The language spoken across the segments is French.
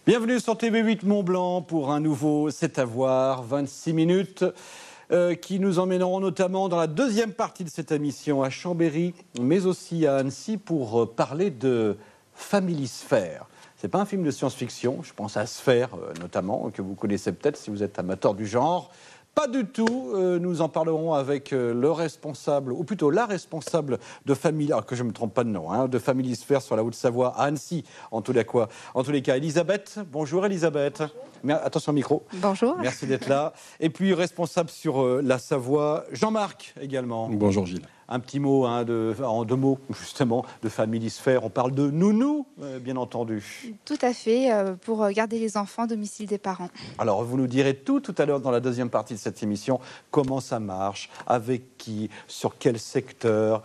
Bienvenue sur TV8 Mont-Blanc pour un nouveau C'est à voir, 26 minutes qui nous emmèneront notamment dans la deuxième partie de cette émission à Chambéry, mais aussi à Annecy pour parler de Family Sphère. Ce n'est pas un film de science-fiction, je pense à Sphère notamment, que vous connaissez peut-être si vous êtes amateur du genre. Pas du tout, nous en parlerons avec le responsable, ou plutôt la responsable de Family, alors que je ne me trompe pas de nom, hein, de Family Sphère sur la Haute-Savoie, à Annecy, en tous les cas. Elisabeth, bonjour Elisabeth. Bonjour. Attention au micro. Bonjour. Merci d'être là. Et puis responsable sur la Savoie, Jean-Marc également. Bonjour Gilles. Un petit mot, en deux mots, justement, de Family Sphère. On parle de nounou, bien entendu. Tout à fait, pour garder les enfants au domicile des parents. Alors, vous nous direz tout à l'heure dans la deuxième partie de cette émission, comment ça marche, avec qui, sur quel secteur,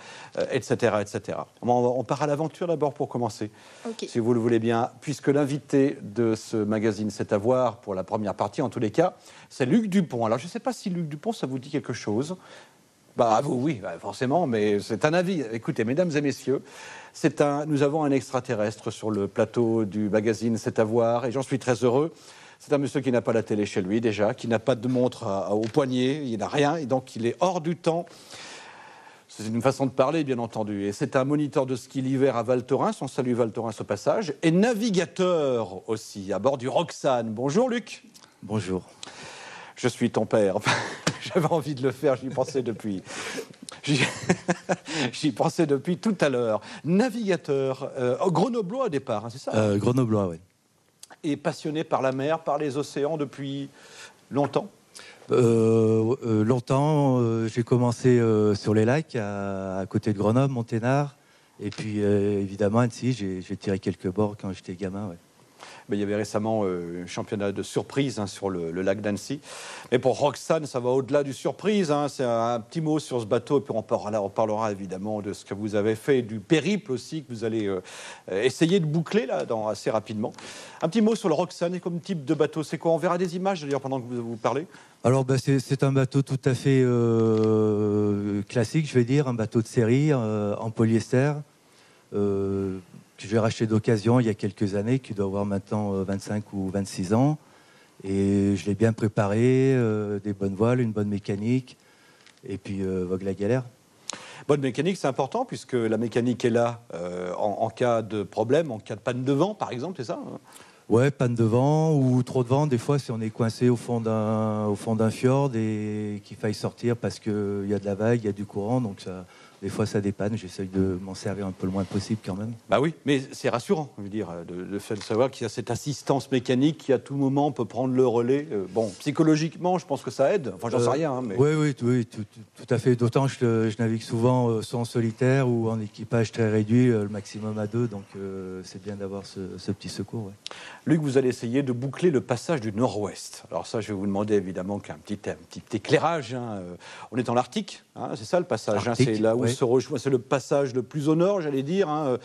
etc., etc. On part à l'aventure d'abord pour commencer, Okay. Si vous le voulez bien, puisque l'invité de ce magazine C'est à voir pour la première partie, en tous les cas, c'est Luc Dupont. Alors, je ne sais pas si Luc Dupont, ça vous dit quelque chose. Bah, vous, oui, forcément, mais c'est un avis. Écoutez, mesdames et messieurs, nous avons un extraterrestre sur le plateau du magazine C'est à voir, et j'en suis très heureux. C'est un monsieur qui n'a pas la télé chez lui, déjà, qui n'a pas de montre au poignet, il n'a rien, et donc il est hors du temps. C'est une façon de parler, bien entendu. Et c'est un moniteur de ski l'hiver à Val Thorens, on salue Val Thorens au passage, et navigateur aussi, à bord du Roxane. Bonjour Luc. Bonjour. Je suis ton père. J'avais envie de le faire, j'y pensais depuis. J'y pensais depuis tout à l'heure. Navigateur, grenoblois au départ, hein, c'est ça Grenoblois, oui. Et passionné par la mer, par les océans depuis longtemps Longtemps, j'ai commencé sur les lacs, à côté de Grenoble, Monténard. Et puis, évidemment, à Annecy, j'ai tiré quelques bords quand j'étais gamin, ouais. Mais il y avait récemment un championnat de surprise sur le lac d'Annecy. Mais pour Roxane, ça va au-delà du surprise. Hein. C'est un petit mot sur ce bateau. Et puis on parlera évidemment de ce que vous avez fait, du périple aussi que vous allez essayer de boucler là, assez rapidement. Un petit mot sur le Roxane comme type de bateau. C'est quoi? On verra des images d'ailleurs pendant que vous parlez. Alors, c'est un bateau tout à fait classique, je vais dire. Un bateau de série en polyester. Que j'ai racheté d'occasion il y a quelques années, qui doit avoir maintenant 25 ou 26 ans. Et je l'ai bien préparé, des bonnes voiles, une bonne mécanique, et puis vogue la galère. Bonne mécanique, c'est important, puisque la mécanique est là en cas de problème, en cas de panne de vent, par exemple, c'est ça hein? Ouais, panne de vent ou trop de vent. Des fois, si on est coincé au fond d'un fjord et qu'il faille sortir parce qu'il y a de la vague, il y a du courant, donc ça... Des fois, ça dépanne. J'essaye de m'en servir un peu le moins possible quand même. Bah oui, mais c'est rassurant, je veux dire, de savoir qu'il y a cette assistance mécanique qui, à tout moment, peut prendre le relais. Bon, psychologiquement, je pense que ça aide. Enfin, j'en sais rien. Hein, mais... Oui, tout à fait. D'autant que je navigue souvent soit en solitaire ou en équipage très réduit, le maximum à 2. Donc, c'est bien d'avoir ce petit secours. Ouais. Luc, vous allez essayer de boucler le passage du Nord-Ouest. Alors ça, je vais vous demander évidemment qu'un petit éclairage. Hein. On est dans l'Arctique, hein, c'est ça le passage. Hein, c'est là où se rejoint, c'est le passage le plus au nord, j'allais dire, hein,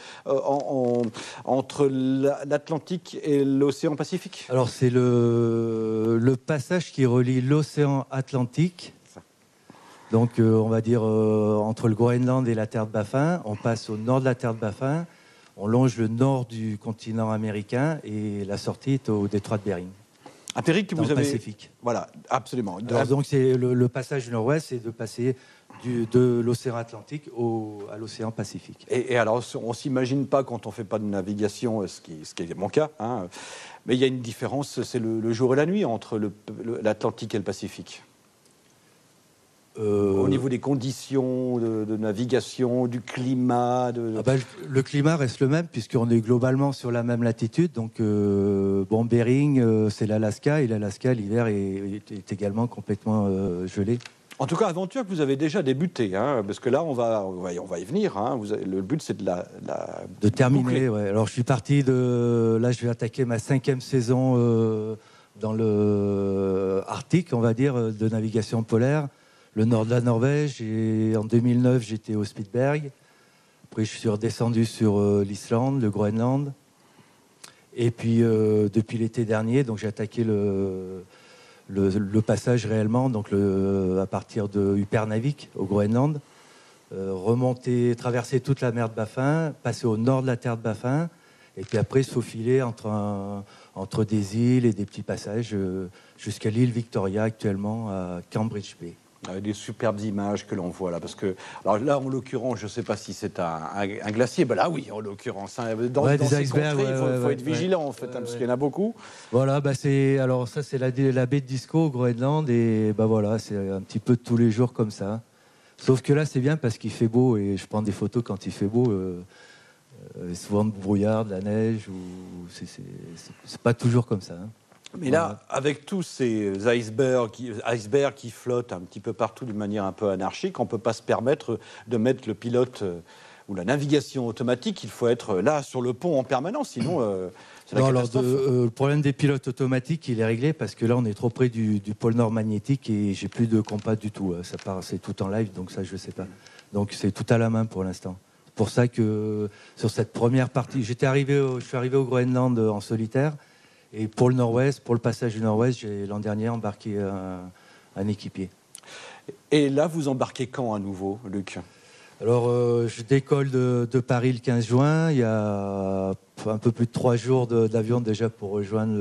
entre l'Atlantique et l'océan Pacifique. Alors c'est le passage qui relie l'océan Atlantique. Donc on va dire entre le Groenland et la terre de Baffin. On passe au nord de la terre de Baffin. On longe le nord du continent américain et la sortie est au détroit de Bering. Un périple que vous avez... Pacifique. Voilà, absolument. Alors, donc c'est le passage du nord-ouest, c'est de passer de l'océan Atlantique à l'océan Pacifique. Et alors, on ne s'imagine pas quand on ne fait pas de navigation, ce qui est mon cas, hein, mais il y a une différence, c'est le jour et la nuit entre l'Atlantique et le Pacifique. Au niveau des conditions de navigation, du climat le climat reste le même puisqu'on est globalement sur la même latitude. Donc, Bering, c'est l'Alaska. Et l'Alaska, l'hiver, est également complètement gelé. En tout cas, aventure que vous avez déjà débuté, hein, parce que là, on va y venir. Hein, le but, c'est de terminer. Ouais. Alors, je suis parti là, je vais attaquer ma 5e saison dans le Arctique, on va dire, de navigation polaire. Le nord de la Norvège, et en 2009, j'étais au Spitsberg. Après, je suis redescendu sur l'Islande, le Groenland. Et puis, depuis l'été dernier, donc, j'ai attaqué le passage réellement, donc à partir de Upernavik, au Groenland. Traverser toute la mer de Baffin, passer au nord de la terre de Baffin, Et puis après, se faufiler entre des îles et des petits passages jusqu'à l'île Victoria actuellement à Cambridge Bay. Avec des superbes images que l'on voit là, parce que alors là en l'occurrence, je ne sais pas si c'est un glacier, ben là oui en l'occurrence, hein. Dans des ces icebergs, contrées, il faut être vigilant en fait, hein, parce qu'il y en a beaucoup. Voilà, alors ça c'est la baie de Disco au Groenland et voilà, c'est un petit peu tous les jours comme ça. Sauf que là c'est bien parce qu'il fait beau et je prends des photos quand il fait beau. Souvent de brouillard, de la neige, ou c'est pas toujours comme ça. Hein. Mais là, avec tous ces icebergs qui flottent un petit peu partout d'une manière un peu anarchique, on ne peut pas se permettre de mettre le pilote ou la navigation automatique. Il faut être là sur le pont en permanence, sinon c'est la catastrophe. Le problème des pilotes automatiques, il est réglé parce que là, on est trop près du pôle nord magnétique et j'ai plus de compas du tout. Ça part, c'est tout en live, donc ça, je sais pas. Donc c'est tout à la main pour l'instant. C'est pour ça que sur cette première partie, je suis arrivé au Groenland en solitaire. Et pour le nord-ouest, pour le passage du nord-ouest, j'ai l'an dernier embarqué un équipier. Et là, vous embarquez quand à nouveau, Luc ? Alors, je décolle de Paris le 15 juin. Il y a un peu plus de 3 jours d'avion déjà pour rejoindre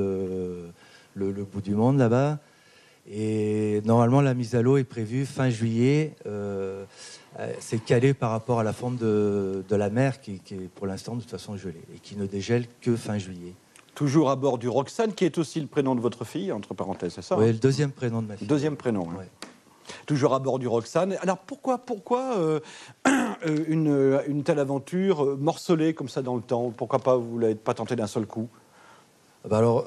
le bout du monde là-bas. Et normalement, la mise à l'eau est prévue fin juillet. C'est calé par rapport à la fonte de la mer qui est pour l'instant de toute façon gelée et qui ne dégèle que fin juillet. Toujours à bord du Roxane, qui est aussi le prénom de votre fille, entre parenthèses, c'est ça ? Oui, le deuxième prénom de ma fille. Deuxième prénom, hein. Ouais. Toujours à bord du Roxane. Alors pourquoi une telle aventure morcelée comme ça dans le temps ? Pourquoi pas vous ne l'avez pas tenté d'un seul coup ? Alors,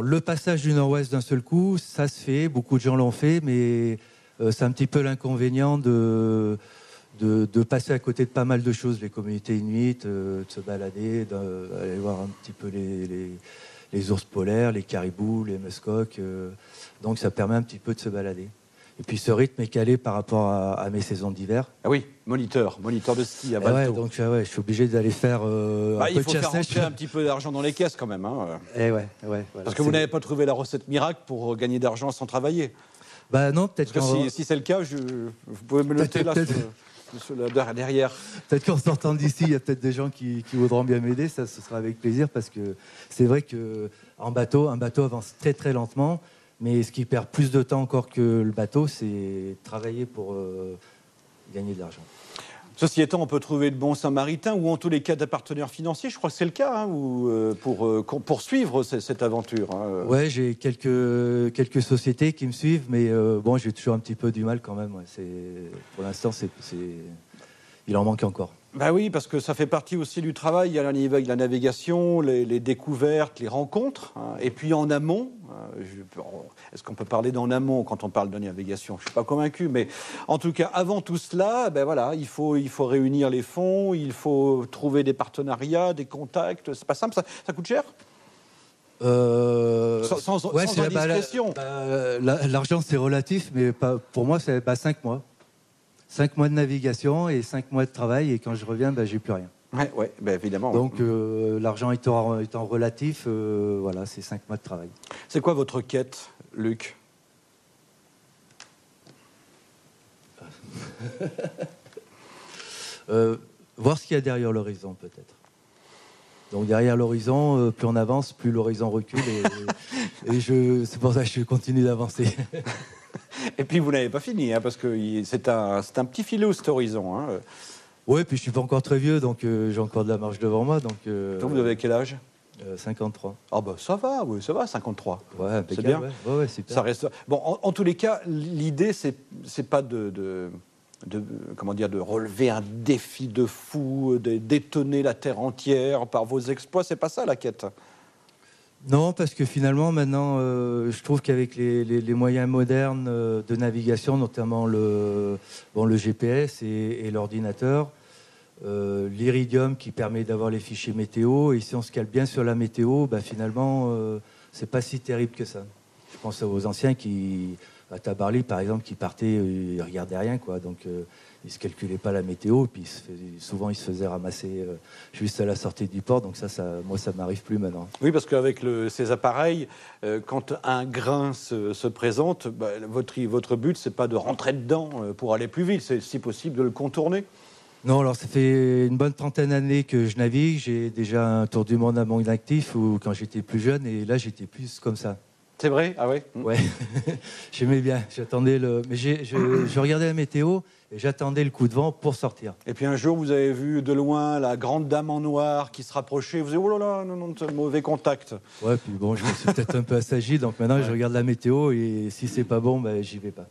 le passage du nord-ouest d'un seul coup, ça se fait, beaucoup de gens l'ont fait, mais c'est un petit peu l'inconvénient de passer à côté de pas mal de choses, les communautés inuites, de se balader, d'aller voir un petit peu les ours polaires, les caribous, les muskox. Donc ça permet un petit peu de se balader. Et puis ce rythme est calé par rapport à mes saisons d'hiver. Ah oui, moniteur de ski à Balto. Balto. Donc je suis obligé d'aller faire un peu il de faut faire rentrer un petit peu d'argent dans les caisses quand même. Hein. Voilà, parce que vous n'avez pas trouvé la recette miracle pour gagner d'argent sans travailler. Non, peut-être que si c'est le cas, vous pouvez me noter là derrière. Peut-être qu'en sortant d'ici, il y a peut-être des gens qui voudront bien m'aider. Ça, ce sera avec plaisir parce que c'est vrai qu'en bateau, un bateau avance très très lentement. Mais ce qui perd plus de temps encore que le bateau, c'est travailler pour gagner de l'argent. Ceci étant, on peut trouver de bons samaritains ou en tous les cas des partenaires financiers. Je crois que c'est le cas pour poursuivre cette aventure. Hein. Oui, j'ai quelques sociétés qui me suivent, mais j'ai toujours un petit peu du mal quand même. Ouais. Pour l'instant, il en manque encore. Ben oui, parce que ça fait partie aussi du travail. Il y a la navigation, les découvertes, les rencontres. Hein. Et puis en amont, est-ce qu'on peut parler d'en amont quand on parle de navigation ? Je ne suis pas convaincu, mais en tout cas, avant tout cela, il faut réunir les fonds, il faut trouver des partenariats, des contacts. C'est pas simple, ça coûte cher ? Sans indiscrétion. L'argent, c'est relatif, mais pour moi, c'est 5 mois. 5 mois de navigation et 5 mois de travail, et quand je reviens, j'ai plus rien. Oui, évidemment. Donc l'argent étant relatif, c'est 5 mois de travail. C'est quoi votre quête, Luc ? Voir ce qu'il y a derrière l'horizon, peut-être. Donc derrière l'horizon, plus on avance, plus l'horizon recule, et c'est pour ça que je continue d'avancer. Et puis vous n'avez pas fini, hein, parce que c'est un petit filou cet horizon. Hein. Oui, puis je ne suis pas encore très vieux, donc j'ai encore de la marche devant moi. Donc vous avez quel âge ? 53. Ah ça va, 53. Ouais, c'est bien. Ouais, super. Ça reste. Bon, en tous les cas, l'idée c'est pas de relever un défi de fou, d'étonner la terre entière par vos exploits. C'est pas ça la quête. Non, parce que finalement, maintenant, je trouve qu'avec les moyens modernes de navigation, notamment le GPS et l'ordinateur, l'Iridium qui permet d'avoir les fichiers météo, et si on se cale bien sur la météo, finalement, c'est pas si terrible que ça. Je pense aux anciens à Tabarly, par exemple, qui partaient, ils regardaient rien, quoi. Donc, ils ne se calculaient pas la météo, puis souvent ils se faisaient ramasser juste à la sortie du port. Donc moi, ça m'arrive plus maintenant. Oui, parce qu'avec ces appareils, quand un grain se présente, votre but, c'est pas de rentrer dedans pour aller plus vite, c'est si possible de le contourner. Non, alors ça fait une bonne trentaine d'années que je navigue. J'ai déjà un tour du monde à mon actif ou quand j'étais plus jeune, et là j'étais plus comme ça. C'est vrai? Ah ouais? Ouais, j'aimais bien. J'attendais mais je regardais la météo et j'attendais le coup de vent pour sortir. Et puis un jour, vous avez vu de loin la grande dame en noir qui se rapprochait. Vous avez dit, oh là là, non, non, mauvais contact. Ouais, puis bon, je me suis peut-être un peu assagi, donc maintenant je regarde la météo et si c'est pas bon, ben, j'y vais pas.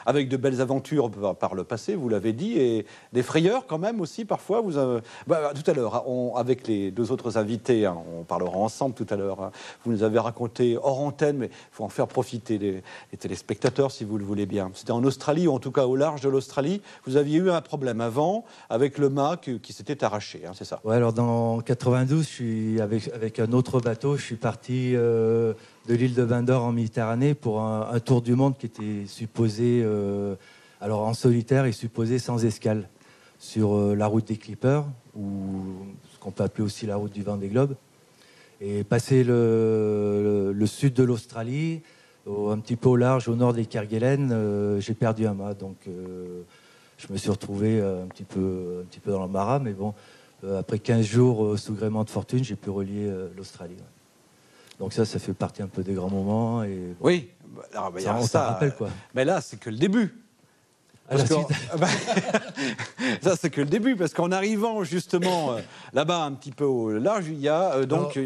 Avec de belles aventures par le passé, vous l'avez dit, et des frayeurs quand même aussi parfois. Tout à l'heure, avec les deux autres invités, hein, on parlera ensemble tout à l'heure. Hein, vous nous avez raconté hors antenne, mais il faut en faire profiter les téléspectateurs si vous le voulez bien. C'était en Australie, ou en tout cas au large de l'Australie. Vous aviez eu un problème avant avec le mât qui s'était arraché, hein, c'est ça? Ouais, alors dans 92, je suis avec un autre bateau, je suis parti de l'île de Vendor en Méditerranée pour un tour du monde qui était supposé, alors en solitaire et supposé sans escale, sur la route des Clippers, ou ce qu'on peut appeler aussi la route du Vendée Globe. Et passer le sud de l'Australie, un petit peu au large, au nord des Kerguelen, j'ai perdu un mât. Donc je me suis retrouvé un petit peu dans l'embarras, mais bon, après 15 jours sous gréement de fortune, j'ai pu relier l'Australie. Ouais. Donc ça fait partie un peu des grands moments. Et, bon, oui, on s'en rappelle quoi. Mais là, c'est que le début. Ça, c'est que le début, parce qu'en arrivant justement là-bas, un petit peu au large, il y a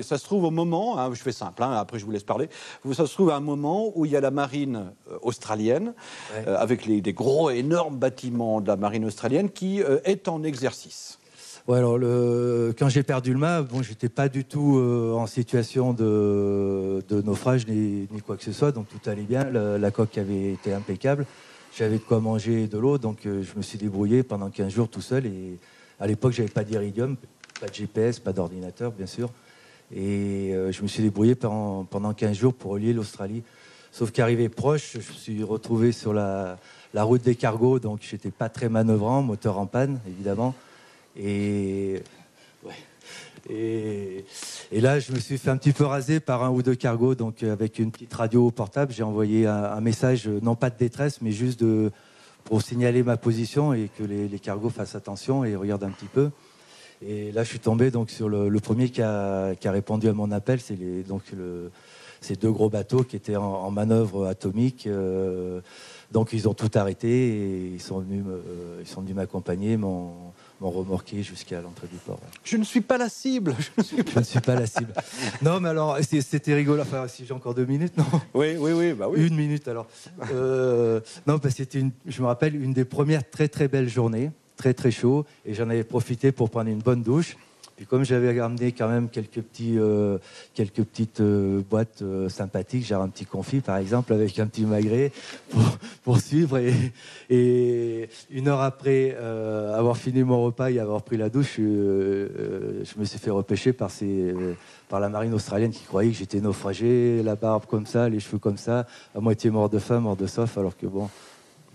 ça se trouve au moment, hein, je fais simple, hein, après je vous laisse parler, ça se trouve à un moment où il y a la marine australienne, avec des gros, énormes bâtiments de la marine australienne qui est en exercice. Ouais, alors quand j'ai perdu le mât, bon, j'étais pas du tout en situation de naufrage ni quoi que ce soit, donc tout allait bien, la coque avait été impeccable. J'avais de quoi manger et de l'eau, donc je me suis débrouillé pendant 15 jours tout seul. Et à l'époque, j'avais pas d'Iridium, pas de GPS, pas d'ordinateur, bien sûr. Et je me suis débrouillé pendant 15 jours pour relier l'Australie. Sauf qu'arrivé proche, je me suis retrouvé sur la route des cargos, donc j'étais pas très manœuvrant, moteur en panne, évidemment. Et là, je me suis fait un petit peu raser par un ou deux cargos, donc avec une petite radio portable, j'ai envoyé un message, non pas de détresse, mais juste pour signaler ma position et que les cargos fassent attention et regardent un petit peu. Et là, je suis tombé donc sur le premier qui a répondu à mon appel, c'est ces deux gros bateaux qui étaient en manœuvre atomique. Donc ils ont tout arrêté et ils sont venus m'accompagner, m'ont remorqué jusqu'à l'entrée du port. Je ne suis pas la cible. Je ne suis pas la cible. Non, mais alors, c'était rigolo. Enfin, si j'ai encore 2 minutes, non? Oui. 1 minute, alors. Non, parce que je me rappelle, une des premières très, très belles journées, très, très chaud, et j'en avais profité pour prendre une bonne douche. Puis comme j'avais ramené quand même quelques petites boîtes sympathiques, genre un petit confit par exemple avec un petit magret pour suivre, et 1 heure après avoir fini mon repas et avoir pris la douche, je me suis fait repêcher par la marine australienne qui croyait que j'étais naufragé, la barbe comme ça, les cheveux comme ça, à moitié mort de faim, mort de soif, alors que bon,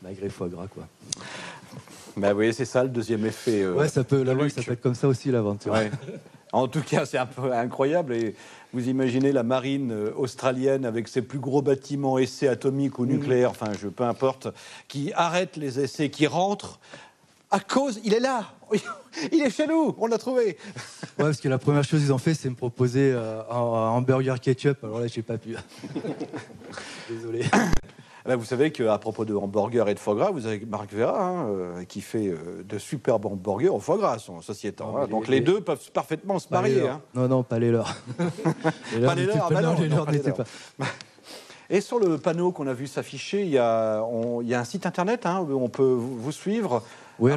magret foie gras quoi. Ben oui, c'est ça le deuxième effet. Ouais, ça peut être comme ça aussi l'aventure. Ouais. En tout cas, c'est un peu incroyable. Et vous imaginez la marine australienne avec ses plus gros bâtiments, essais atomiques ou nucléaires, peu importe, qui arrête les essais, qui rentre à cause. Il est là, il est chez nous, on l'a trouvé. Ouais, parce que la première chose qu'ils ont fait, c'est me proposer un hamburger ketchup. Alors là, j'ai pas pu. Désolé. Vous savez qu'à propos de hamburgers et de foie gras, vous avez Marc Vera qui fait de superbes hamburgers au foie gras, son société. Donc les deux peuvent parfaitement se marier. Non, pas les leurs. Pas les leurs, les leurs n'étaient pas. Et sur le panneau qu'on a vu s'afficher, il y a un site internet où on peut vous suivre. Oui,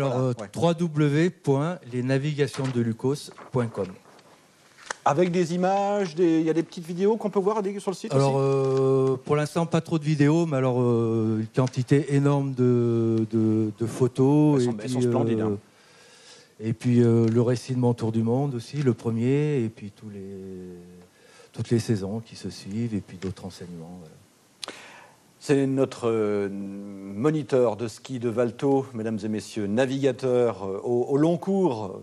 www.lesnavigationsdelucos.com. Avec des images, il y a des petites vidéos qu'on peut voir sur le site aussi. Pour l'instant, pas trop de vidéos, mais alors une quantité énorme de photos. Elles sont splendides. Et puis le récit de mon tour du monde aussi, le premier, et puis toutes les saisons qui se suivent, et puis d'autres renseignements. Voilà. C'est notre moniteur de ski de Valto, mesdames et messieurs, navigateur au long cours,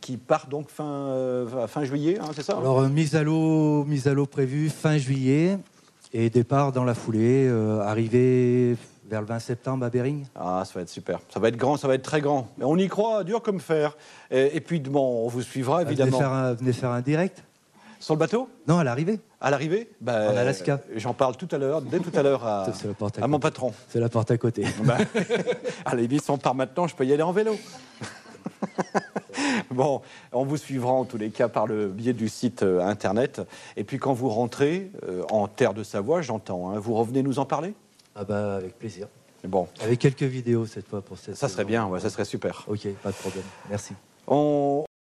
qui part donc fin juillet, c'est ça? Alors, mise à l'eau prévue fin juillet, et départ dans la foulée, arrivée vers le 20 septembre à Bering. Ah, ça va être super. Ça va être grand, ça va être très grand. Mais on y croit, dur comme fer. Et puis, bon, on vous suivra, évidemment. Venez faire un direct. Sur le bateau? Non, à l'arrivée. À l'arrivée? En Alaska. J'en parle tout à l'heure, dès tout à l'heure à mon patron. C'est la porte à côté. Allez, vite, si on part maintenant, je peux y aller en vélo. Bon, on vous suivra en tous les cas par le biais du site internet. Et puis quand vous rentrez en terre de Savoie, j'entends, hein, vous revenez nous en parler? Ah bah avec plaisir. Bon. Avec quelques vidéos cette fois pour cette Ça serait bien, ouais, ça serait super. Ok, pas de problème. Merci. On